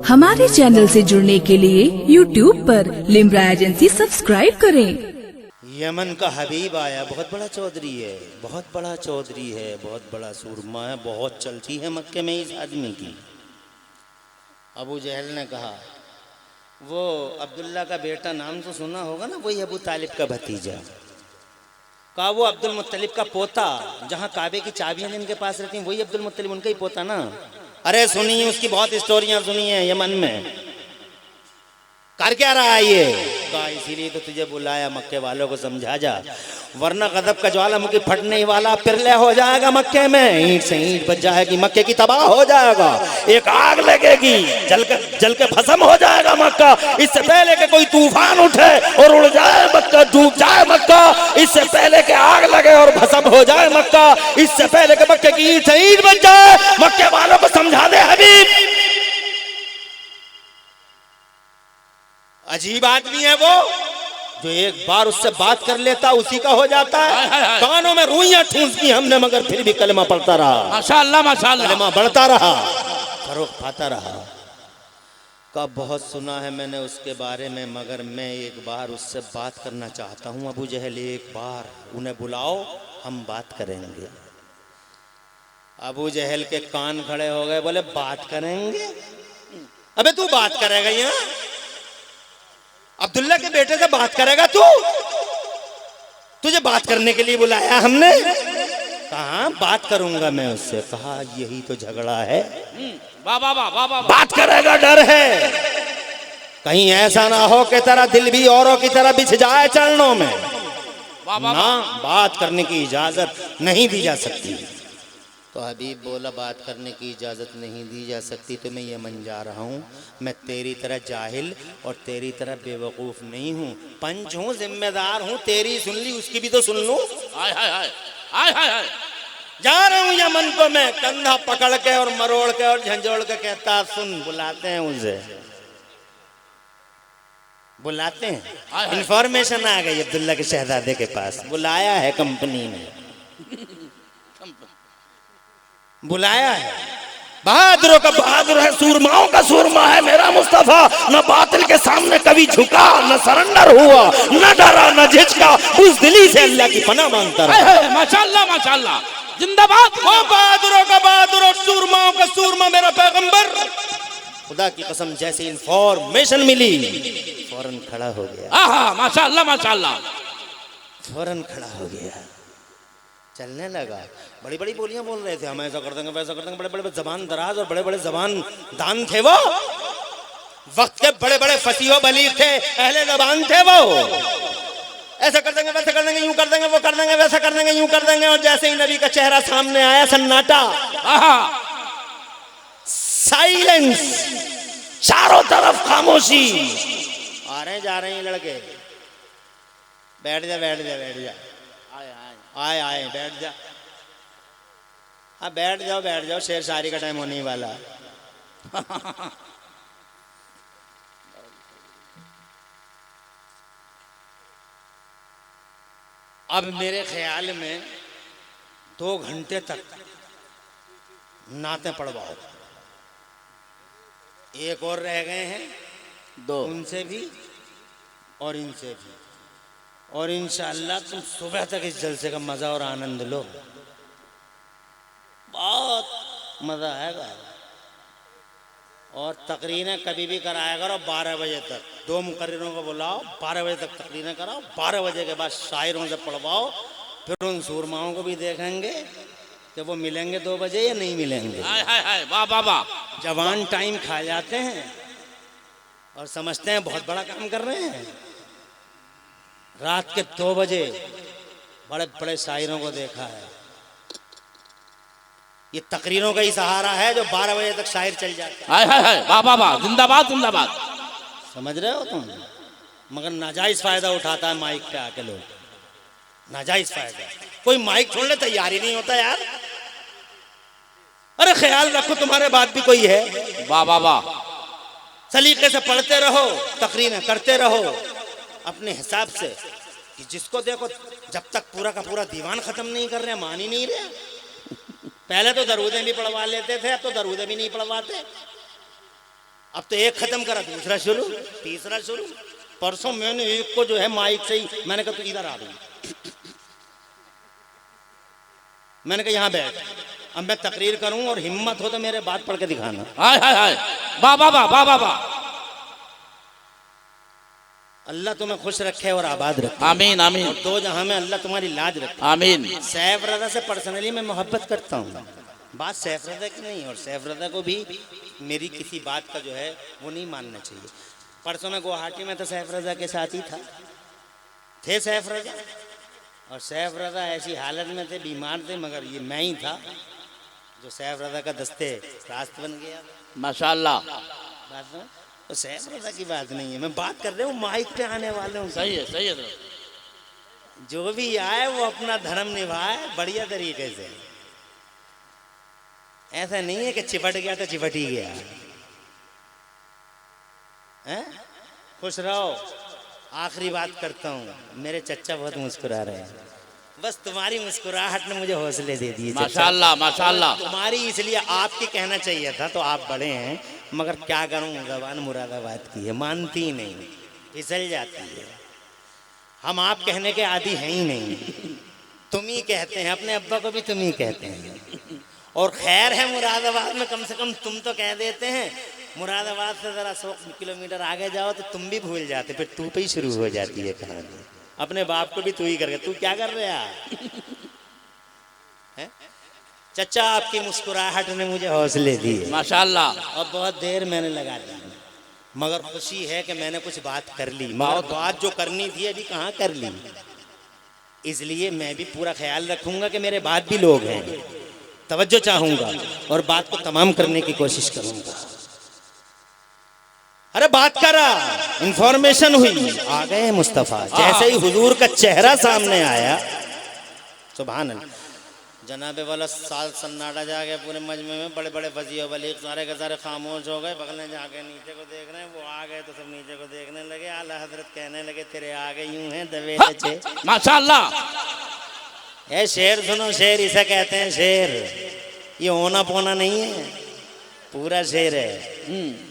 हमारे चैनल से जुड़ने के लिए YouTube पर लिम्रा एजेंसी सब्सक्राइब करें। यमन का हबीब आया, बहुत बड़ा चौधरी है, बहुत बड़ा चौधरी है, बहुत बड़ा सूरमा है, बहुत चलती है मक्के में इस आदमी की। अबू जहल ने कहा, वो अब्दुल्ला का बेटा नाम तो सुना होगा ना, वही अबू तालिब का भतीजा। कहा वो अब्दुल मुत्तलिब का पोता, जहाँ काबे की चाबियां जिनके पास रहती हैं वही अब्दुल मुत्तलिब उनका ही पोता ना। अरे सुनिए, उसकी बहुत स्टोरियां सुनी है यमन में। कर क्या रहा है ये? कहा इसीलिए तो तुझे बुलाया, मक्के वालों को समझा जा, वरना गजब का ज्वालामुखी फटने ही वाला पिरले हो जाएगा मक्के में, ईंट से ईंट बच जाएगी, मक्के की तबाह हो जाएगा, एक आग लगेगी, जल के भस्म हो जाएगा मक्का। इससे पहले कि कोई तूफान उठे और उड़ जाए मक्का, डूब जाए मक्का, इससे पहले कि आग लगे और भस्म हो जाए मक्का, इससे पहले कि मक्के की ईंट से ईंट बच जाए, मक्के वालों को समझा दे हबीब। अजीब आदमी है वो, जो एक बार उससे बात कर लेता उसी का हो जाता है। कानों में रुइयां ठूंस दी हमने, मगर फिर भी कलमा पढ़ता रहा, माशाअल्लाह माशाअल्लाह, कलमा बढ़ता रहा, फरोग पाता रहा। कब बहुत सुना है मैंने उसके बारे में, मगर मैं एक बार उससे बात करना चाहता हूँ। अबू जहल, एक बार उन्हें बुलाओ, हम बात करेंगे। अबू जहल के कान खड़े हो गए, बोले बात करेंगे? अबे तू बात करेगा यहाँ? अब्दुल्ला के बेटे से बात करेगा तू? तुझे बात करने के लिए बुलाया हमने? कहा बात करूंगा मैं उससे। कहा यही तो झगड़ा है, बात करेगा डर है, कहीं ऐसा ना हो कि तेरा दिल भी औरों की तरह बिछ जाए चरणों में। ना, बात करने की इजाजत नहीं दी जा सकती। तो हबीब बोला बात करने की इजाज़त नहीं दी जा सकती तो मैं यमन जा रहा हूँ। मैं तेरी तरह जाहिल और तेरी तरह बेवकूफ़ नहीं हूँ, पंच हूँ, जिम्मेदार हूँ। तेरी सुन ली, उसकी भी तो सुन लूँ। हाय हाय हाय हाय हाय हाय। जा रहा हूँ यमन को मैं, कंधा पकड़ के और मरोड़ के और झंझोड़ के कहता सुन, बुलाते हैं उसे, बुलाते हैं। इंफॉर्मेशन आ गई अब्दुल्ला के शहजादे के पास, बुलाया है कंपनी ने, बुलाया है। बहादुरों का बहादुर है, सूरमाओं का सूरमा है मेरा मुस्तफा। न बातिल के सामने कभी झुका, न सरेंडर हुआ, न डरा, न झिझका, उस दिली से अल्लाह की पनाह मांगता रहा। माशाअल्लाह माशाअल्लाह, जिंदाबाद। वो बहादुरों का बहादुर और सूरमाओं का सूरमा मेरा पैगंबर। खुदा की कसम, जैसे इंफॉर्मेशन मिली फौरन खड़ा हो गया। माशाअल्लाह माशाअल्लाह, फौरन खड़ा हो गया, चलने लगा। बड़ी बड़ी बोलियां बोल रहे थे, हम ऐसा कर देंगे वैसा कर देंगे, बड़े बड़े जबान दराज और बड़े बड़े जबान दान थे वो। वक्त के बड़े बड़े फसीह बलीग थे, अहले जबान थे वो। ऐसा कर देंगे वैसा कर देंगे, यूं कर देंगे, वो कर देंगे, वैसा कर देंगे, यूं कर देंगे। और जैसे ही नबी का चेहरा सामने आया, सन्नाटा, साइलेंस, चारों तरफ खामोशी। आ रहे जा रहे हैं लड़के, बैठ जा बैठ जा बैठ जा, आए आए बैठ जा। हाँ बैठ जाओ, शेर शायरी का टाइम होने ही वाला। अब मेरे ख्याल में 2 घंटे तक नाते पढ़वाओ। एक और रह गए हैं 2, उनसे भी और इनसे भी, और इंशाअल्लाह तुम सुबह तक इस जलसे का मजा और आनंद लो, बहुत मजा आएगा। और तकरीरें कभी भी कराया करो 12 बजे तक। 2 मुकर्रिरों को बुलाओ, 12 बजे तक तकरीरें कराओ, 12 बजे के बाद शायरों से पढ़वाओ। फिर उन सूरमाओं को भी देखेंगे कि वो मिलेंगे 2 बजे या नहीं मिलेंगे। वाह वाह वाह। जवान टाइम खा जाते हैं और समझते हैं बहुत बड़ा काम कर रहे हैं। रात के 2 बजे बड़े बड़े शायरों को देखा है। ये तकरीरों का ही सहारा है जो 12 बजे तक शायर चल जाता है। वाह वाह वाह, जिंदाबाद जिंदाबाद। समझ रहे हो तुम? मगर नाजायज फायदा उठाता है माइक पे आके लोग, नाजायज फायदा। कोई माइक छोड़ने तैयार ही नहीं होता यार। अरे ख्याल रखो तुम्हारे बाद भी कोई है। वाह वाह वाह। सलीके से पढ़ते रहो, तकरीरें करते रहो अपने हिसाब से, कि जिसको देखो जब तक पूरा का पूरा दीवान खत्म नहीं कर रहे, मान ही नहीं रहे। पहले तो दरूदें भी पढ़वा लेते थे, अब तो दरूदें भी नहीं पढ़वाते। अब तो एक खत्म करा दूसरा शुरू, तीसरा शुरू। परसों मैंने एक को जो है माइक से ही मैंने कहा तू इधर आ गई, मैंने कहा यहाँ बैठ, अब मैं तकरीर करूं और हिम्मत हो तो मेरे बात पढ़ के दिखाना। हाय हाय हाय, वाह वाह वाह वाह वाह वाह। अल्लाह तुम्हें खुश रखे और आबाद रखे। आमीन आमीन। और दो जहां में अल्लाह तुम्हारी लाज रखे। आमीन। सैफ रज़ा से पर्सनली मैं मोहब्बत करता हूँ, बात सैफ रज़ा की नहीं, और सैफ रज़ा को भी मेरी किसी बात का जो है वो नहीं मानना चाहिए। परसों में गुवाहाटी में तो सैफ रज़ा के साथ ही था, थे सैफ रज़ा, और सैफ रज़ा ऐसी हालत में थे, बीमार थे, मगर ये मैं ही था जो सैफ रज़ा का दस्ते रास्त बन गया। माशाअल्लाह। बात में तो सैफ रज़ा की बात नहीं है, मैं बात कर रहा हूँ माइक पे आने वालों की। सही है सही है। जो भी आए वो अपना धर्म निभाए बढ़िया तरीके से। ऐसा नहीं है कि चिपट गया तो चिपट ही गया है? खुश रहो। आखिरी बात करता हूँ, मेरे चच्चा बहुत मुस्कुरा रहे हैं, बस तुम्हारी मुस्कुराहट ने मुझे हौसले दे दिए। माशाअल्लाह माशाअल्लाह। तुम्हारी इसलिए आपकी कहना चाहिए था, तो आप बड़े हैं, मगर क्या करूँ, जबान मुरादाबाद की है, मानती ही नहीं, फिसल जाती है। हम आप कहने के आदी हैं ही नहीं, तुम ही कहते हैं, अपने अब्बा को भी तुम ही कहते हैं। और खैर है मुरादाबाद में कम से कम तुम तो कह देते हैं, मुरादाबाद से जरा 100 किलोमीटर आगे जाओ तो तुम भी भूल जाते, फिर तू पे ही शुरू हो जाती है कहानी। अपने बाप को भी तू ही करके, तू क्या कर रहा है? चचा आपकी मुस्कुराहट ने मुझे हौसले दिए माशाअल्लाह। और बहुत देर मैंने लगा दी, मगर खुशी है कि मैंने कुछ बात कर ली, मगर बात जो करनी थी अभी कहाँ कर ली। इसलिए मैं भी पूरा ख्याल रखूंगा कि मेरे बाद भी लोग हैं, तवज्जो चाहूंगा और बात को तमाम करने की कोशिश करूंगा। अरे बात करा, इंफॉर्मेशन हुई, आ गए मुस्तफ़ा। जैसे ही हुजूर का चेहरा सामने आया, सुभान अल्लाह, जनाबे वाला साल सन्नाटा जाके पूरे मजमे में, बड़े बड़े वज़ीर वलीग सारे के सारे खामोश हो गए, बगल में जाके नीचे को देख रहे हैं। वो आ गए तो सब नीचे को देखने लगे। आला हजरत कहने लगे तेरे आगे यूं हैं दबे लचे। माशाअल्लाह। ए शेर सुनो, शेर इसे कहते हैं शेर, ये होना पोना नहीं है, पूरा शेर है।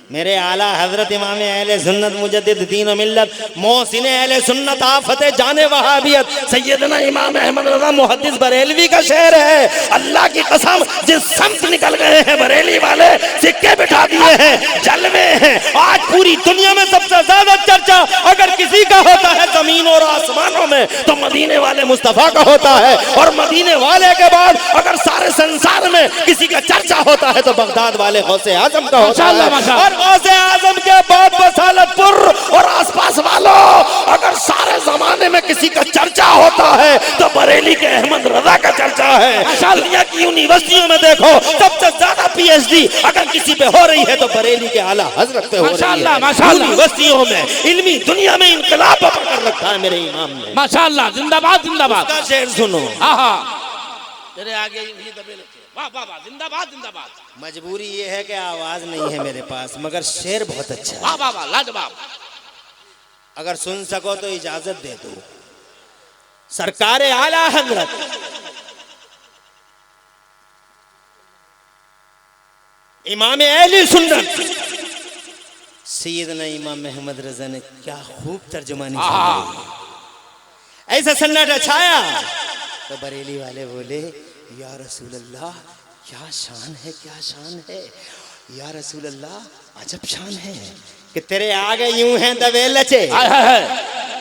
मेरे आला हजरत इमाम अहले सुन्नत मुजद्दिद दीन व मिल्लत मोहसिन अहले सुन्नत आफत जाने वहाबियत सैयदना इमाम अहमद रज़ा मुहद्दिस बरेलवी का शेर है। अल्लाह की कसम, जिस समत निकल गए हैं बरेली वाले, सिक्के बिठा दिए हैं, जलवे हैं। आज पूरी दुनिया में सबसे ज्यादा चर्चा अगर किसी का होता है जमीन और आसमानों में, तो मदीने वाले मुस्तफा का होता है। और मदीने वाले के बाद अगर सारे संसार में किसी का चर्चा होता है तो बगदाद वाले गौसे आजम का होता है। और गौसे आजम के बाद बसालतपुर और आसपास वालों, अगर सारे जमाने में किसी का चर्चा होता है तो बरेली के अहमद रजा का चर्चा है। दुनिया की यूनिवर्सिटियों में देखो, सबसे ज्यादा पीएचडी अगर किसी पे हो रही है तो बरेली के आला हजरत पे हो रही है। यूनिवर्सिटियों में, इल्मी दुनिया में इनकलाब कर रखा है मेरे इमाम ने। माशाअल्लाह, जिंदाबाद जिंदाबाद। का शेर सुनो, तेरे आगे यूं दबे लचे। वाह वाह वाह, जिंदाबाद जिंदाबाद। मजबूरी ये है कि आवाज नहीं है मेरे पास, मगर शेर बहुत अच्छा है। वाह वाह वाह, लाजवाब। अगर सुन सको तो इजाजत दे दो। सरकार आला हजरत इमाम अहले सुन्नत सैयदना इमाम अहमद रजा ने क्या खूब तर्जुमानी की। ऐसा सन्नाटा छाया तो बरेली वाले बोले, या रसूल अल्लाह, क्या शान है, क्या शान है या रसूल अल्लाह, अजब शान है कि तेरे आगे यूं हैं दबे लचे,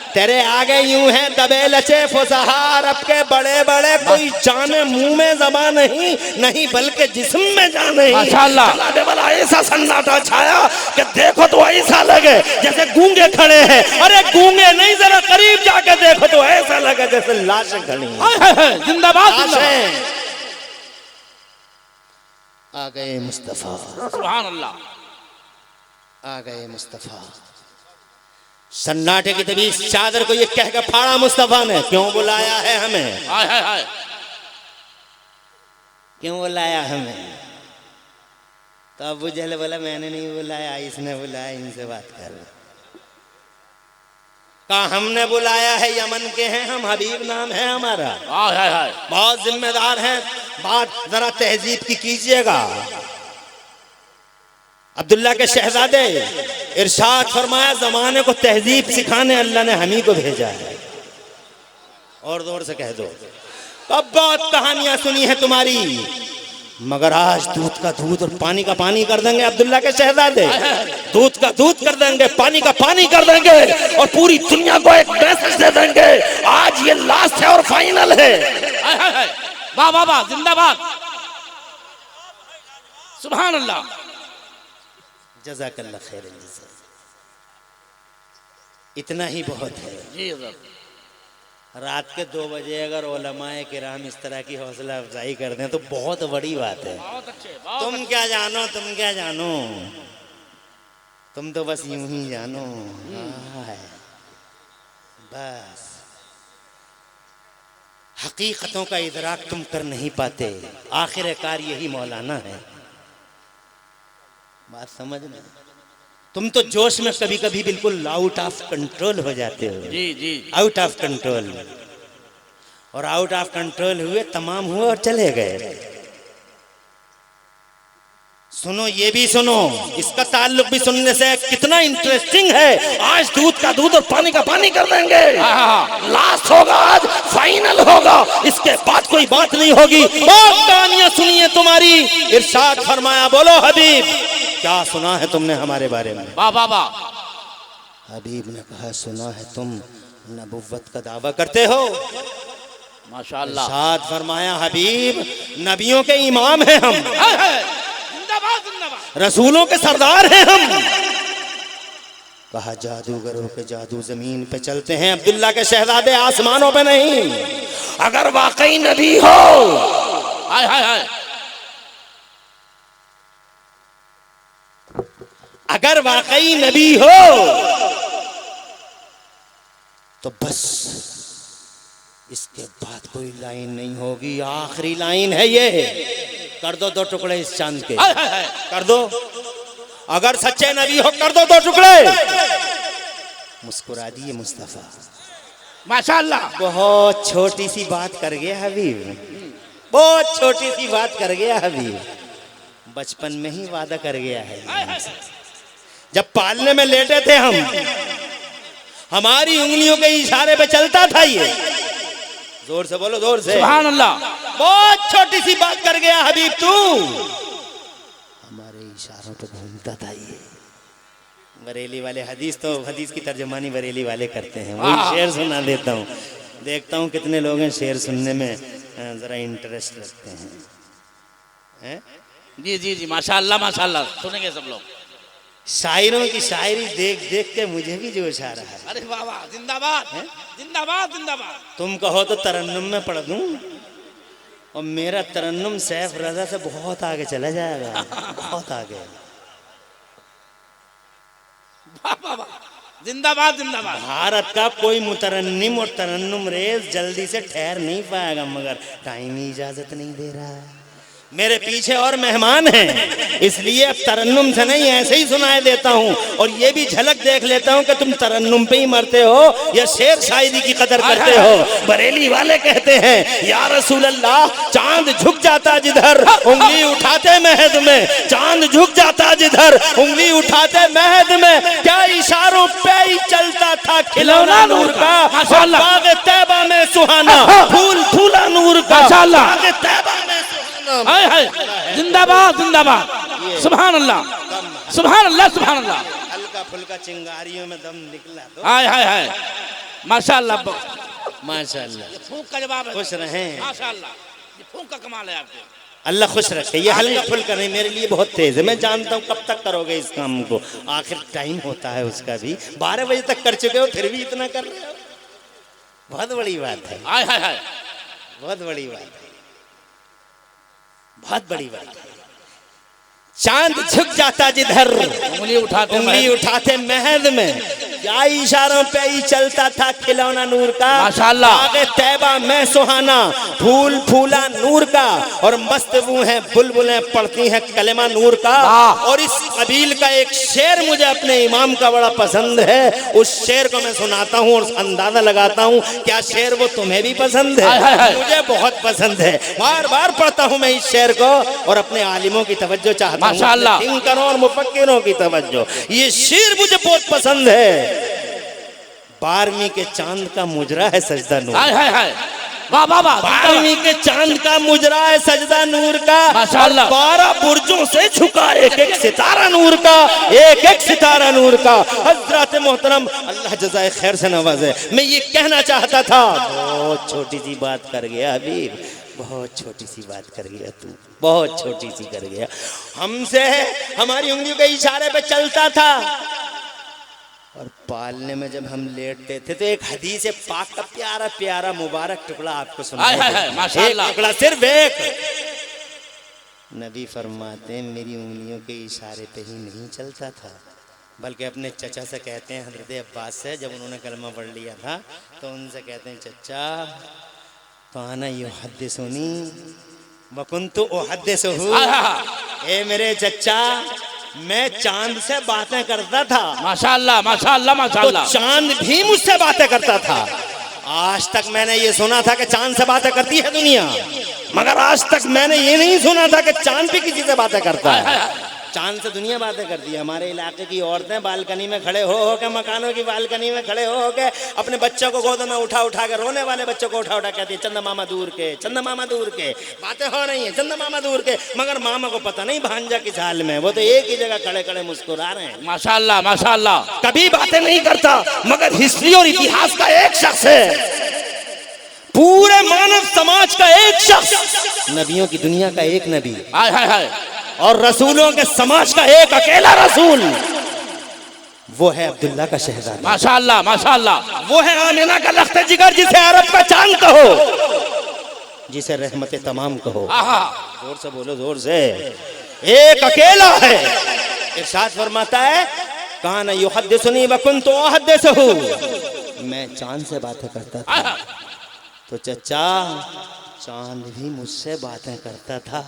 तेरे आगे यूं हैं दबे लचे फुसहा अरब के बड़े बड़े, कोई जाने मुंह में ज़बान नहीं, नहीं बल्कि जिस्म में जान नहीं। माशाअल्लाह। वाला ऐसा सन्नाटा छाया कि देखो तो ऐसा लगे जैसे गूंगे खड़े हैं। अरे गूंगे नहीं, जरा करीब जाके देखो तो ऐसा लगे जैसे लाशें खड़ी हैं। जिंदाबाद। आ गए मुस्तफा, सुभान अल्लाह, आ गए मुस्तफा। सन्नाटे की तभी इस चादर को ये कह के फाड़ा मुस्तफा ने, क्यों बुलाया है हमें, हाय हाय हाय, क्यों बुलाया हमें। तो अबू जहल बोला मैंने नहीं बुलाया, इसने बुलाया, इनसे बात कर। कहा हमने बुलाया है, यमन के हैं हम, हबीब नाम है हमारा, हाय हाय हाय, बहुत जिम्मेदार हैं, बात जरा तहजीब की कीजिएगा। अब्दुल्ला के शहजादे इरशाद फरमाया, जमाने को तहजीब सिखाने अल्लाह ने हम ही को भेजा है। और जोर से कह दो, अब बहुत कहानियां सुनी है तुम्हारी, मगर आज दूध का दूध और पानी का पानी कर देंगे अब्दुल्ला के शहजादे, दूध का दूध कर देंगे, पानी का पानी कर देंगे, और पूरी दुनिया को एक मैसेज दे देंगे, आज ये लास्ट है और फाइनल है। हाय हाय हाय, वाह वाह वाह, जिंदाबाद, सुभान अल्लाह, जज़ाकल्लाह खैर। इतना ही बहुत है। जी हज़रत। रात के 2 बजे अगर उलमाए किराम इस तरह की हौसला अफजाई कर दें तो बहुत बड़ी बात है। बहुत अच्छे, बहुत तुम क्या जानो, तुम क्या जानो, तुम तो बस यूं ही जानो। हाँ, बस हकीकतों का इदराक तुम कर नहीं पाते, आखिरकार यही मौलाना है। बात समझ में, तुम तो जोश में कभी कभी बिल्कुल आउट ऑफ कंट्रोल हो जाते हो। जी जी, आउट ऑफ कंट्रोल, और आउट ऑफ कंट्रोल हुए, तमाम हुए और चले गए। सुनो, ये भी सुनो, इसका ताल्लुक भी सुनने से कितना इंटरेस्टिंग है। आज दूध का दूध और पानी का पानी कर देंगे, लास्ट होगा, आज फाइनल होगा, इसके बाद कोई बात नहीं होगी। बहुत कहानियां सुनी है तुम्हारी, इरशाद फरमाया, बोलो हबीब, क्या सुना है तुमने हमारे बारे में? वाह वाह वाह। हबीब ने कहा, सुना है तुम नबुव्वत का दावा करते हो। माशाअल्लाह। इरशाद फरमाया, हबीब, नबियों के इमाम हैं हम, जिंदाबाद जिंदाबाद, रसूलों के सरदार हैं हम। कहा, जादूगरों के जादू जमीन पे चलते हैं, अब्दुल्ला के शहजादे आसमानों पे नहीं। अगर वाकई नबी हो, हाय हाय हाय, अगर वाकई नबी हो तो बस इसके बाद कोई लाइन नहीं होगी, आखिरी लाइन है ये। कर दो 2 टुकड़े इस चांद के, हाय हाय हाय, कर दो, अगर सच्चे नबी हो कर दो 2 टुकड़े। मुस्कुरा दिए मुस्तफा। माशाअल्लाह। बहुत छोटी सी बात कर गया हबीब, बहुत छोटी सी बात कर गया हबीब, बचपन में ही वादा कर गया है। जब पालने में लेटे थे हम, हमारी उंगलियों के इशारे पे चलता था ये। जोर से बोलो, जोर से। सुभान अल्लाह। बहुत छोटी सी बात कर गया हबीब तू, हमारे इशारों पे घूमता था ये। बरेली वाले हदीस की तर्जुमानी बरेली वाले करते हैं। वही शेर सुना देता हूँ, देखता हूँ कितने लोग हैं शेर सुनने में जरा इंटरेस्ट रखते हैं। जी जी जी, माशाअल्लाह माशाअल्लाह, सुनेंगे सब लोग। शायरों की शायरी देख देख के मुझे भी जोश आ रहा है। अरे वाह वाह, जिंदाबाद जिंदाबाद जिंदाबाद। तुम कहो तो तरन्नुम में पढ़ दूं, और मेरा तरन्नुम सैफ रजा से बहुत आगे चला जाएगा, बहुत आगे। वाह वाह वाह, जिंदाबाद जिंदाबाद। भारत का कोई मुतरन्निम और तरन्नुम रेज जल्दी से ठहर नहीं पाएगा, मगर टाइम ही इजाजत नहीं दे रहा है। मेरे पीछे और मेहमान हैं, इसलिए अब तरन्नुम से नहीं ऐसे ही सुनाए देता हूँ, और ये भी झलक देख लेता हूँ कि तुम तरन्नुम पे ही मरते हो या शेर शायरी की कदर करते हो। बरेली वाले कहते हैं, या रसूल अल्लाह, चांद झुक जाता जिधर उंगली उठाते महद में, चांद झुक जाता जिधर उंगली उठाते महद में, क्या इशारों पे ही चलता था खिलौना नूर का, बाग तैबा में सुहाना फूल फूला नूर का, बाग तैबा में हाय हाय, जिंदाबाद जिंदाबाद, सुभान अल्लाह सुभान अल्लाह सुभान अल्लाह। हल्का फुल्का चिंगारियों में दम निकला तो हाय हाय हाय, माशाअल्लाह माशाअल्लाह। फूंक का जवाब है। खुश रहें, माशाअल्लाह, ये फूंक का कमाल है आपके। अल्लाह खुश रखे। ये हल्का फुल्का नहीं, मेरे लिए बहुत तेज है। मैं जानता हूँ कब तक करोगे इस काम को, आखिर टाइम होता है उसका भी। 12 बजे तक कर चुके हो, फिर भी इतना कर रहे हो, बहुत बड़ी बात है। हाय हाय हाय, बहुत बड़ी बात है, बहुत बड़ी बात है। चांद झुक जाता जिधर उंगली उठाते उंगली उठाते महद में, क्या इशारों पे ही चलता था खिलौना नूर का, माशाअल्लाह। आगे तैबा में सुहाना फूल फूला नूर का, और मस्त वो हैं बुलबुलें पढ़ती हैं कलेमा नूर का। और इस कबील का एक शेर मुझे अपने इमाम का बड़ा पसंद है, उस शेर को मैं सुनाता हूँ और अंदाजा लगाता हूँ क्या शेर वो तुम्हें भी पसंद है, मुझे बहुत पसंद है। बार बार पढ़ता हूँ मैं इस शेर को और अपने आलिमों की तवज्जो चाहता हूँ, माशाअल्लाह। थिंकरों और मुफक्किरों की तवज्जो। ये शेर मुझे बहुत पसंद है। 12वीं के चांद का मुजरा है सजदा नूर, हाय हाय हाय, वाह वाह वाह, 12वीं के चांद का मुजरा है सजदा नूर का, माशाअल्लाह। 12 बुर्जों से झुका एक एक सितारा नूर का, एक एक सितारा नूर का। हजरत मोहतरम अल्लाह जज़ाए खैर से नवाजे। मैं ये कहना चाहता था, बहुत छोटी सी बात कर गया हबीब, बहुत छोटी सी बात कर गया तू, बहुत छोटी सी कर गया। हमसे हमारी उंगलियों के इशारे पे चलता था, और पालने में जब हम लेटते थे तो एक हदीस पाक का प्यारा प्यारा मुबारक टुकड़ा आपको हाय हाय हाय, माशाअल्लाह। एक टुकड़ा, सिर्फ एक। नबी फरमाते हैं मेरी उंगलियों के इशारे पे ही नहीं चलता था, बल्कि अपने चचा से कहते हैं, हजरत अब्बास से, जब उन्होंने कलमा पढ़ लिया था तो उनसे कहते हैं चचा काना युहद्दिसुनी वकुन्तु उहद्दिसुहु, ए मेरे चचा मैं चांद से बातें करता था, माशाअल्लाह माशाअल्लाह माशाअल्लाह, तो चांद भी मुझसे बातें करता था। आज तक मैंने ये सुना था कि चांद से बातें करती है दुनिया, मगर आज तक मैंने ये नहीं सुना था कि चांद भी किसी से बातें करता है। चांद से दुनिया बातें करती है। हमारे इलाके की औरतें बालकनी में खड़े हो के, मकानों की बालकनी में खड़े हो के अपने बच्चों को गोद में उठा उठा के, रोने वाले बच्चों को उठा उठा कहती है चंदा मामा दूर के, चंदा मामा दूर के। बातें हो रही हैं चंदा मामा दूर के, मगर मामा को पता नहीं भांजा किस हाल में, वो तो एक ही जगह खड़े खड़े मुस्कुरा रहे हैं। माशाअल्लाह माशाअल्लाह। कभी बातें नहीं करता, मगर हिस्ट्री और इतिहास का एक शख्स है, पूरे मानव समाज का एक शख्स, नबियों की दुनिया का एक नबी, हाय हाय हाय, और रसूलों के समाज का एक अकेला रसूल, वो है अब्दुल्ला का शहजादा, माशाअल्लाह माशाअल्लाह। वो है आमिना का लख्त जिगर, जिसे अरब का चांद कहो, जिसे रहमत तमाम कहो। जोर से बोलो, जोर से। एक अकेला है। इरशाद फरमाता है काना युहद्दिसुनी व कुन्तु उहद्दिसुहु, मैं चांद से बातें करता था तो चचा चांद भी मुझसे बातें करता था।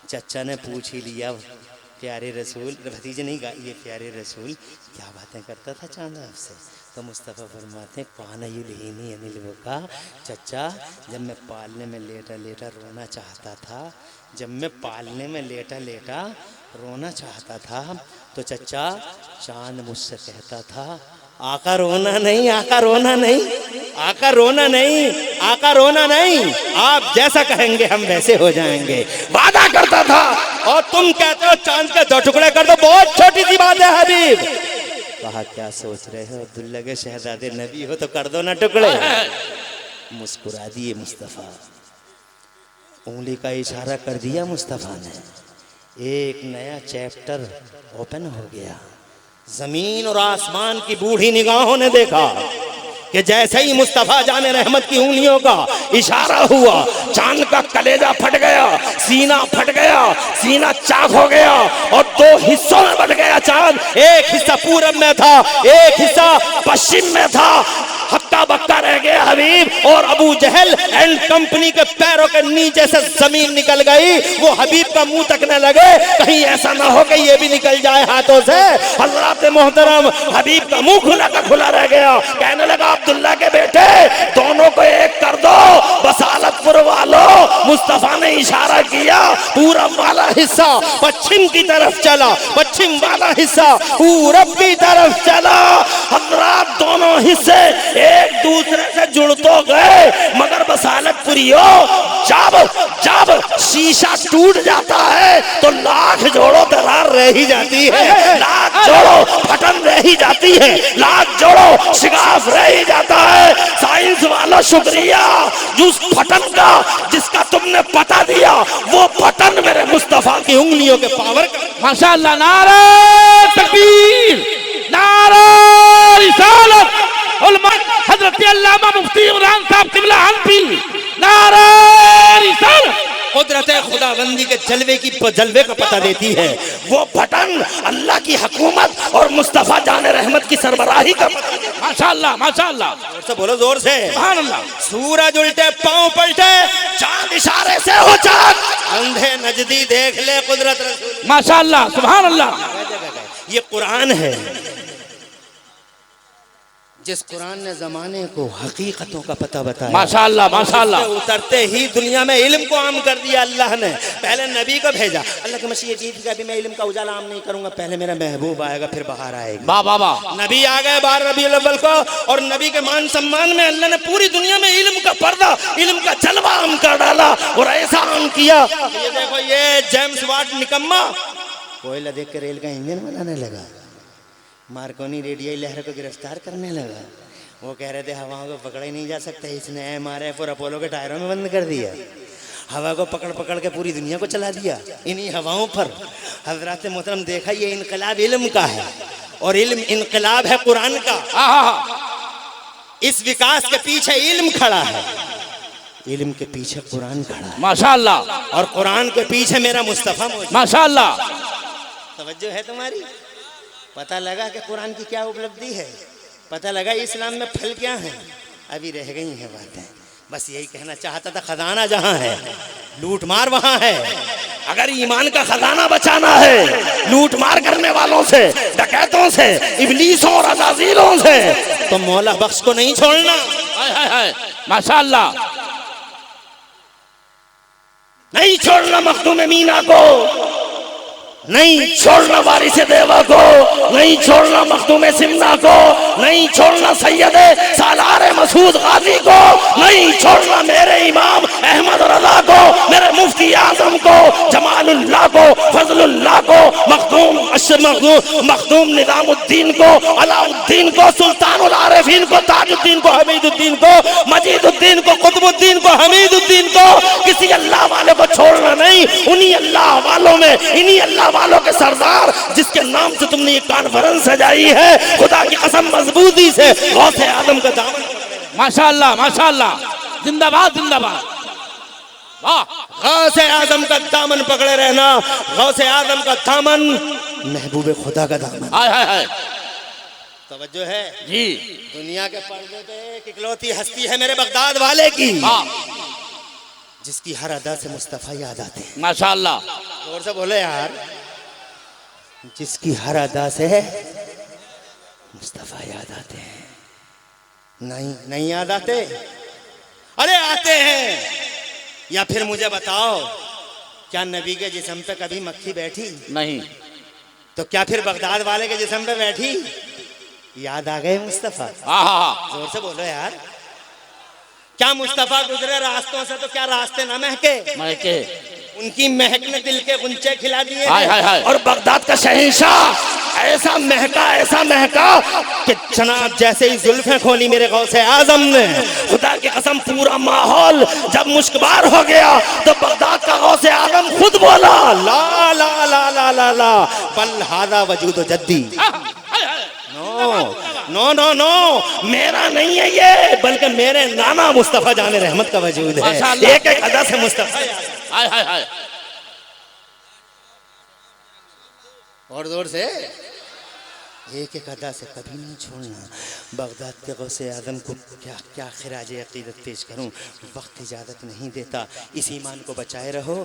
चचा ने पूछ ही लिया, प्यारे रसूल, भतीजे नहीं कहा, ये प्यारे रसूल क्या बातें करता था चांद आपसे? तो मुस्तफ़ा फरमाते काना युलहिनी अनिल वका, चचा जब मैं पालने में लेटा लेटा रोना चाहता था, जब मैं पालने में लेटा लेटा रोना चाहता था तो चचा चांद मुझसे कहता था आका रोना नहीं, आका रोना नहीं, आका रोना नहीं, आका रोना नहीं, आप जैसा कहेंगे हम वैसे हो जाएंगे, वादा करता था। और तुम कहते हो चांद के 2 टुकड़े कर दो, बहुत छोटी सी बात है हबीब। कहा क्या सोच रहे हो, अब्दुल्ला के शहजादे नबी हो तो कर दो ना टुकड़े। मुस्कुरा दिए मुस्तफ़ा, उंगली का इशारा कर दिया मुस्तफ़ा ने, एक नया चैप्टर ओपन हो गया। जमीन और आसमान की बूढ़ी निगाहों ने देखा कि जैसे ही मुस्तफ़ा जाने रहमत की उंगलियों का इशारा हुआ, चांद का कलेजा फट गया, सीना फट गया, सीना चाक हो गया और 2 हिस्सों में बट गया चांद। एक हिस्सा पूरब में था, एक हिस्सा पश्चिम में था। हक्का बक्का रह गया हबीब, और अबू जहल एंड कंपनी के पैरों के नीचे से जमीन निकल गई। वो हबीब का मुंह तकने लगे, कहीं ऐसा ना हो कि ये भी निकल जाए हाथों से। हजरत मोहतरम हबीब का मुंह खुला का खुला रह गया। कहने लगा अब्दुल्ला के बेटे, दोनों को एक कर दो, बसालतपुर वालों। मुस्तफा ने इशारा किया, पूरब वाला हिस्सा पश्चिम की तरफ चला, पश्चिम वाला हिस्सा पूरब की तरफ चला। हजरत दोनों हिस्से एक दूसरे से जुड़ तो गए, मगर बसालतपुरियों, जब जब शीशा टूट जाता है तो लाख जोड़ो दरार रह ही जाती है, लाख जोड़ो फटन रह ही जाती है, लाख जोड़ो शिगाफ रह ही जाता है। साइंस वाला शुक्रिया, जिस फटन का जिसका तुमने पता दिया, वो फटन मेरे मुस्तफा की उंगलियों के पावर का। माशाअल्लाह, नारे तकबीर, नारे रिसालत, उलमा हजरत अल्लामा मुफ्ती इमरान साहब किबला हनफी, नारे रिसालत, कुदरत खुदाबंदी के जलवे का पता देती है। वो बटन अल्लाह की हुकूमत और मुस्तफ़ा जान रहमत की सरबराही का पता देती है। माशाअल्लाह माशाअल्लाह, जोर से बोलो, जोर से। सुभान अल्लाह। सूरज उल्टे पांव पलटे, चांद इशारे से हो चाक, अंधे नजदी देख ले कुदरत रसूल। माशाअल्लाह सुभान अल्लाह। ये कुरान है, जिस कुरान ने जमाने को हकीकतों का पता बताया। माशाअल्लाह माशाअल्लाह। उतरते ही दुनिया में इल्म को आम कर दिया अल्लाह ने। पहले नबी को भेजा, अल्लाह की मसीह जी का भी मैं इल्म का उजाला आम नहीं करूंगा, पहले मेरा महबूब आएगा फिर बाहर आएगा। वाह वाह वाह। नबी आ गए 12 रबीउल अव्वल को, और नबी के मान सम्मान में अल्लाह ने पूरी दुनिया में इल्म का पर्दा, इल्म का जलवा आम कर डाला, और ऐसा आम किया। ये देखो, ये जेम्स वाट निकम्मा कोयला देख के रेल का इंजन बनाने लगा, मार्कोनी रेडियो लहर को गिरफ्तार करने लगा। वो कह रहे थे हवाओं को पकड़ा ही नहीं जा सकता, इसने MRF और अपोलो के टायरों में बंद कर दिया। हवा को पकड़ पकड़ के पूरी दुनिया को चला दिया इन्हीं हवाओं पर। हजरत मोहतरम देखा, ये इनकलाब इल्म का है, और इल्म इनकलाब है कुरान का। इस विकास के पीछे इल्म खड़ा है, इल्म के पीछे कुरान खड़ा है। माशाअल्लाह। और कुरान के पीछे मेरा मुस्तफ़ा मौजूद। माशाअल्लाह। तवज्जो है तुम्हारी? पता लगा कि कुरान की क्या उपलब्धि है, पता लगा इस्लाम में फल क्या है। अभी रह गई हैं बातें, बस यही कहना चाहता था, खजाना जहाँ है लूट मार वहाँ है। अगर ईमान का खजाना बचाना है लूट मार करने वालों से, डकैतों से, इब्लीसों और अज़ाज़ीलों से, तो मौला बख्श को नहीं छोड़ना। माशाअल्लाह। नहीं छोड़ना मखदूम मीना को, नहीं छोड़ना वारिस देवा को, नहीं छोड़ना मखदूम सिमना को, नहीं छोड़ना सैयद सालार मसूद गाजी को, नहीं छोड़ना मेरे इमाम अहमद रजा को, मेरे मुफ्ती आजम को, जमालुल्लाह को, फजलुल्लाह को, मखदूम निजामुद्दीन को, अलाउद्दीन को, सुल्तानुल आरिफीन को, ताजुद्दीन को, हमीदुद्दीन को, मजीदुद्दीन को, कुतुबुद्दीन को, हमीदुद्दीन को, किसी अल्लाह वाले को छोड़ना नहीं। उन्हीं अल्लाह वालों में, इन्हीं अल्लाह वालों के सरदार जिसके नाम से तुमने ये कॉन्फ्रेंस सजाई है, खुदा की कसम मजबूती से गौसे आदम का दामन। माशाअल्लाह माशाअल्लाह, जिंदाबाद जिंदाबाद। वाह, गौसे आदम का दामन पकड़े रहना, गौसे आदम का दामन महबूब खुदा का दामन। हाय हाय हाय। तवज्जो है जी। दुनिया के पर्दे पे एक इकलौती हस्ती है मेरे बगदाद वाले की, जिसकी हर अदा से मुस्तफ़ा याद आते हैं। माशाअल्लाह। जोर से बोले यार, जिसकी हर अदा से मुस्तफ़ा याद आते हैं। नहीं याद आते? अरे आते हैं। या फिर मुझे बताओ, क्या नबी के जिस्म पे कभी मक्खी बैठी? नहीं। तो क्या फिर बगदाद वाले के जिस्म पे बैठी? याद आ गए मुस्तफ़ा। जोर से बोलो यार। क्या मुस्तफ़ा गुजरे रास्तों से तो क्या रास्ते न महके? महके। उनकी महक ने दिल के गुंचे खिला दिए। हाय हाय हाय। और बगदाद का शहंशाह ऐसा महका कि जनाब जैसे ही जुल्फें खोली मेरे गौसे आजम ने, खुदा की कसम पूरा माहौल जब मुश्कबार हो गया तो बगदाद का गौसे आजम खुद बोला, ला ला ला ला ला ला बल हादा वजूद जद्दी। नो नो नो, मेरा नहीं है ये, बल्कि मेरे नाना मुस्तफ़ा जाने रहमत का वजूद है। एक एक अदा से मुस्तफ़ा। हाय हाय हाय। और जोर से, एक एक अदा से कभी नहीं छोड़ना। बगदाद के गौसे आदम को क्या क्या खिराज अकीदत पेश करूं, वक्त इजाज़त नहीं देता। इस ईमान को बचाए रहो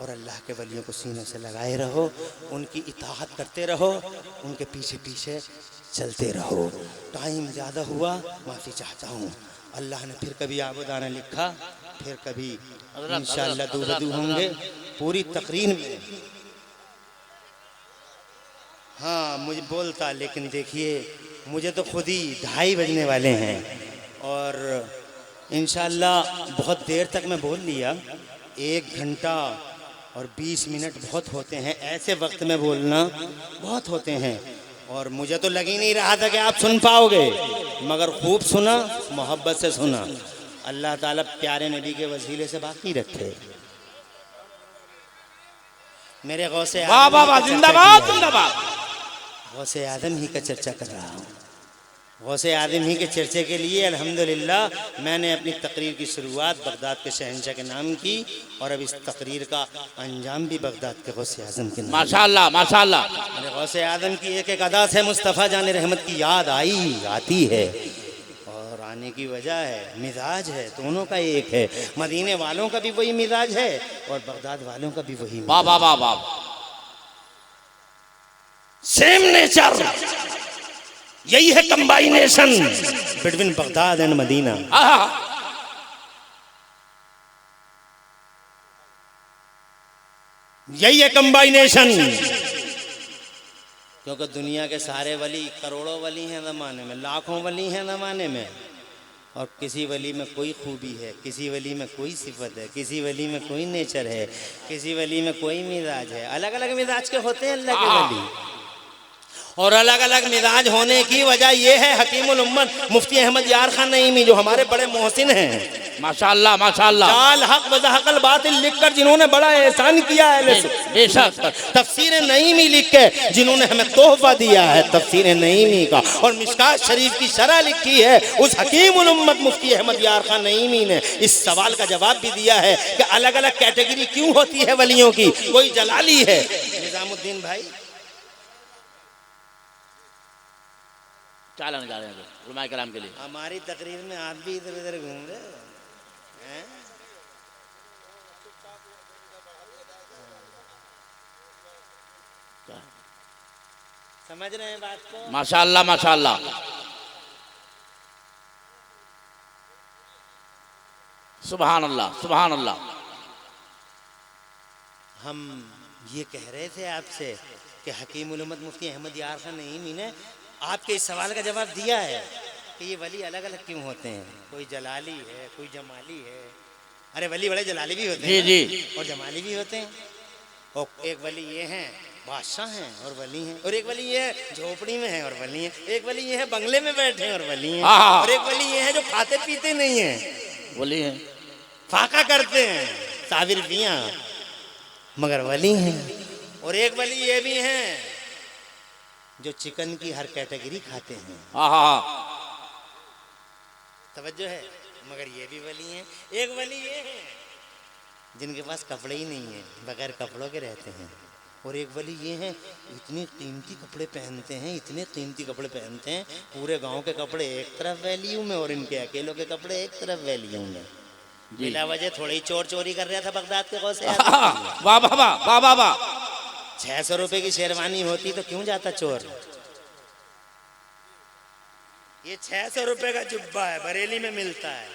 और अल्लाह के वलियों को सीनों से लगाए रहो, उनकी इताअत करते रहो, उनके पीछे पीछे चलते रहो। टाइम ज़्यादा हुआ, माफ़ी चाहता हूँ। अल्लाह ने फिर कभी आबुदाना लिखा, फिर कभी इंशाअल्लाह दूबदू होंगे पूरी तकरीर में। हाँ मुझे बोलता, लेकिन देखिए मुझे तो खुद ही 2:30 बजने वाले हैं, और इंशाअल्लाह बहुत देर तक मैं बोल लिया। 1 घंटा और 20 मिनट बहुत होते हैं, ऐसे वक्त में बोलना बहुत होते हैं, और मुझे तो लग ही नहीं रहा था कि आप सुन पाओगे, मगर खूब सुना, मोहब्बत से सुना। अल्लाह ताला प्यारे नबी के वसीले से बाकी रखे। मेरे गौसे वाह वाह वाह, जिंदाबाद जिंदाबाद। गौसे आदम ही का चर्चा कर रहा हूँ। गौसे आदम ही के चर्चे के लिए अल्हम्दुलिल्लाह मैंने अपनी तकरीर की शुरुआत बगदाद के शहंशाह के नाम की और अब इस तकरीर का अंजाम भी बगदाद के गौसे आजम के नाम। माशाअल्लाह माशाअल्लाह। मेरे गौसे आदम की एक एक अदा से मुस्तफ़ा जान रहमत की याद आती है और आने की वजह है मिजाज है, दोनों का एक है। मदीने वालों का भी वही मिजाज है और बगदाद वालों का भी वही। वाह वाह वाह वाह। सेम नेचर, यही है combination between Baghdad and Medina. यही है कंबाइनेशन, क्योंकि दुनिया के सारे वली करोड़ों वली हैं ज़माने में, लाखों वली हैं ज़माने में, और किसी वली में कोई खूबी है, किसी वली में कोई सिफत है, किसी वली में कोई नेचर है, किसी वली में कोई मिजाज है। अलग अलग मिजाज के होते हैं अल्लाह के वली, और अलग अलग मिजाज होने की वजह यह है हकीमुल उम्मत मुफ्ती अहमद यार खान नईमी जो हमारे बड़े मोहसिन हैं माशाअल्लाह माशाअल्लाह, जाल हक वज़हक़ल बातिल लिखकर जिन्होंने बड़ा एहसान किया है, बेशक तफसीर नईमी लिख के जिन्होंने हमें तोहफा दिया है तफसीर नईमी का, और मिशकात शरीफ की शरह लिखी है उस हकीमुल उम्मत मुफ्ती अहमद यार खान नईमी ने इस सवाल का जवाब भी दिया है कि अलग अलग कैटेगरी क्यों होती है वलियों की। कोई जलाली है, निजामुद्दीन भाई चालन जा रहे हैं उलमाए कलाम के लिए। हमारी तकरीर में आप भी इधर उधर घूम रहे हो हैं? समझ रहे हैं बात को? माशाअल्लाह माशाअल्लाह। सुभान अल्लाह सुभान अल्लाह। हम ये कह रहे थे आपसे कि हकीमुल उम्मत मुफ्ती अहमद यार खान नईमी ने आपके इस सवाल का जवाब दिया है कि ये वली अलग अलग क्यों होते हैं। कोई जलाली है, कोई जमाली है। अरे वली बड़े जलाली भी होते हैं जी और जमाली भी होते हैं। और एक वली ये हैं बादशाह हैं और वली हैं, और एक वली ये है झोपड़ी में है और वली हैं, एक वली ये है बंगले में बैठे हैं और वली हैं, और एक वली ये है जो खाते पीते नहीं हैं, वली हैं, फाका करते हैं साबिर पियाँ मगर वली हैं, और एक वली ये भी हैं जो चिकन की हर कैटेगरी खाते हैं। तवज्जो है, मगर ये भी वली हैं। एक वली ये है जिनके पास कपड़े ही नहीं है, बगैर कपड़ों के रहते हैं, और एक वली ये हैं इतने कीमती कपड़े पहनते हैं, इतने कीमती कपड़े पहनते हैं, पूरे गांव के कपड़े एक तरफ वैल्यू में और इनके अकेलों के कपड़े एक तरफ वैल्यू में। बिला वजह थोड़ी चोरी कर रहा था बगदाद के गौसे। वाह वाह वाह वाह वाह। 600 रुपए की शेरवानी होती तो क्यों जाता चोर। ये 600 रुपए का जुब्बा है, बरेली में मिलता है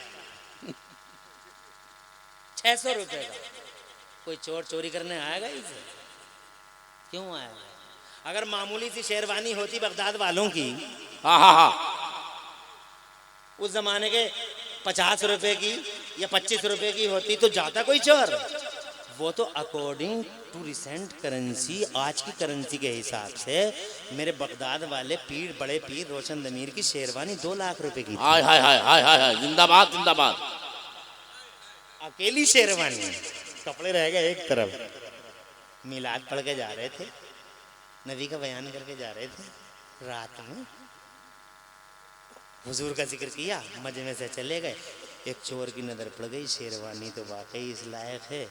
600 रुपए का। कोई चोर चोरी करने आएगा इसे? क्यों आएगा? अगर मामूली सी शेरवानी होती बगदाद वालों की, उस जमाने के 50 रुपए की या 25 रुपए की होती तो जाता कोई चोर। वो तो अकॉर्डिंग टू रिसेंट करेंसी, आज की करेंसी के हिसाब से मेरे बगदाद वाले पीर, बड़े पीर रोशन दमीर की शेरवानी 2 लाख रुपए की थी। हाय हाय हाय हाय हाय, जिंदाबाद जिंदाबाद। अकेली शेरवानी, कपड़े रह गए एक तरफ। मिलाद पढ़ के जा रहे थे, नबी का बयान करके जा रहे थे, रात में हुजूर का जिक्र किया, मजमे से चले गए। एक चोर की नज़र पड़ गई, शेरवानी तो वाकई इस लायक है,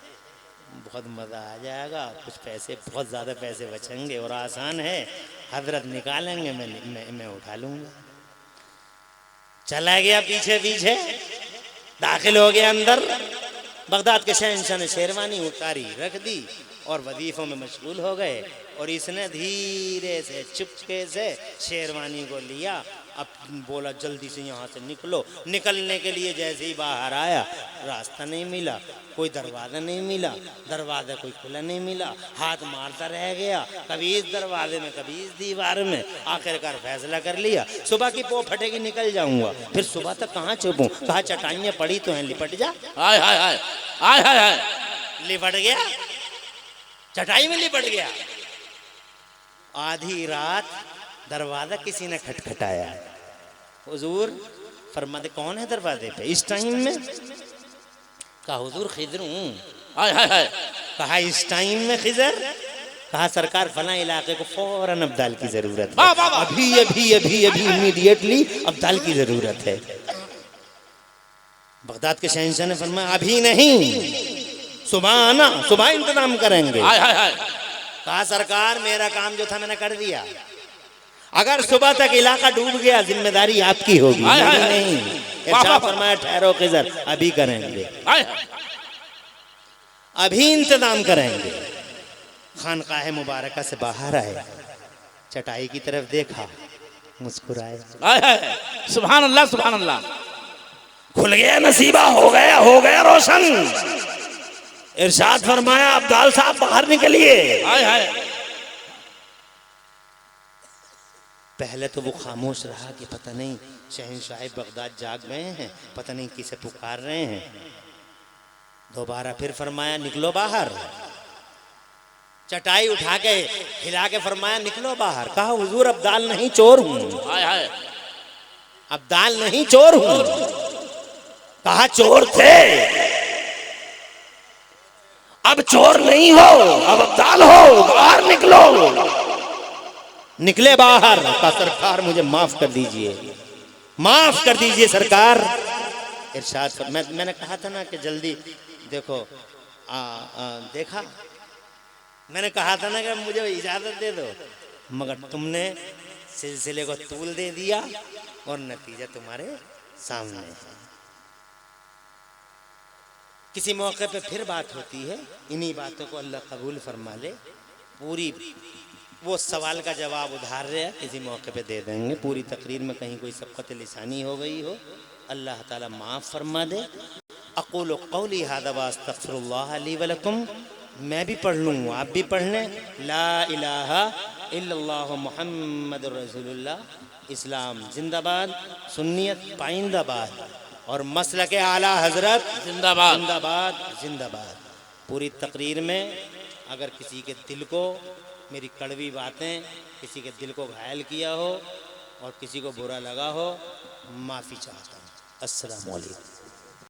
बहुत मज़ा आ जाएगा, कुछ पैसे, बहुत ज़्यादा पैसे बचेंगे और आसान है, हजरत निकालेंगे, मैं उठा लूँगा। चला गया पीछे पीछे, दाखिल हो गया अंदर। बगदाद के शहंशाह ने शेरवानी उतारी, रख दी और वजीफ़ों में मशगूल हो गए, और इसने धीरे से चुपके से शेरवानी को लिया। अब बोला जल्दी से यहाँ से निकलो। निकलने के लिए जैसे ही बाहर आया, रास्ता नहीं मिला, कोई दरवाज़ा नहीं मिला, दरवाज़ा कोई खुला नहीं मिला, हाथ मारता रह गया, कभी इस दरवाजे में कभी इस दीवार में। आखिरकार फैसला कर लिया, सुबह की पो फटेगी निकल जाऊंगा, फिर सुबह तक कहाँ छुपूं। कहा चटाइयाँ पड़ी तो हैं, लिपट जा। हाय हाय हाय हाय हाय हाय, लिपट गया, चटाई में लिपट गया। आधी रात दरवाजा किसी ने खटखटाया। हुजूर फरमाते कौन है दरवाजे पे इस टाइम में? कहा हुजूर खिजर हूँ। हाय हाय हाय, कहा इस टाइम में खिजर? कहा सरकार फला इलाके को फौरन अब्दाल की जरूरत है, वाह, वाह, वाह। अभी अभी अभी अभी इमीडिएटली अब्दाल की जरूरत है। बगदाद के शहंशाह ने फरमाया अभी नहीं, सुबह आना, सुबह इंतजाम करेंगे। हाय हाय हाय। कहा सरकार मेरा काम जो था मैंने कर दिया, अगर सुबह तक इलाका डूब गया जिम्मेदारी आपकी होगी। हाय, हाय, हाय। नहीं, वाह, इरशाद वाह। फरमाया ठहरो खिजर, अभी करेंगे, हाय हाय। अभी इंतजाम करेंगे। खानकाह मुबारका से बाहर आए, चटाई की तरफ देखा, मुस्कुराए, हाय हाय। सुभान अल्लाह सुभान अल्लाह। खुल गया नसीबा, हो गया रोशन। इरशाद फरमाया अब्दाल साहब बाहर निकलिए। हाय हाय। पहले तो वो खामोश रहा कि पता नहीं शहंशाह बगदाद जाग गए हैं, पता नहीं किसे पुकार रहे हैं। दोबारा फिर फरमाया निकलो बाहर। चटाई उठा के हिला के फरमाया निकलो बाहर। कहा हुजूर अब्दाल नहीं चोर हूं, हाय हाय। अब्दाल नहीं चोर हूं। कहा चोर थे, अब चोर नहीं हो, अब अब्दाल हो, बाहर निकलो। निकले बाहर। कहा सरकार मुझे माफ कर दीजिए, माफ कर दीजिए सरकार। इरशाद मैंने कहा था ना कि जल्दी देखो, देखा मैंने कहा था ना कि मुझे इजाजत दे दो, मगर तुमने सिलसिले को तूल दे दिया और नतीजा तुम्हारे सामने है। किसी मौके पे फिर बात होती है, इन्हीं बातों को अल्लाह कबूल फरमा ले। पूरी वो सवाल का जवाब उधार रहे, किसी मौके पे दे देंगे। पूरी तकरीर में कहीं कोई सबक़त लिसानी हो गई हो, अल्लाह ताला माफ़ फरमा दे। अक़ूलु क़ौली हाज़ा व अस्तग़फ़िरुल्लाह ली व लकुम। मैं भी पढ़ लूँ, आप भी पढ़ लें। ला इलाहा इल्लल्लाहु मुहम्मदुर रसूलुल्लाह। इस्लाम जिंदाबाद, सुन्नियत पाइंदाबाद और मसलके आला हजरत जिंदाबाद जिंदाबाद जिंदाबाद। पूरी तकरीर में अगर किसी के दिल को मेरी कड़वी बातें, किसी के दिल को घायल किया हो और किसी को बुरा लगा हो, माफ़ी चाहता हूँ। अस्सलामु अलैकुम।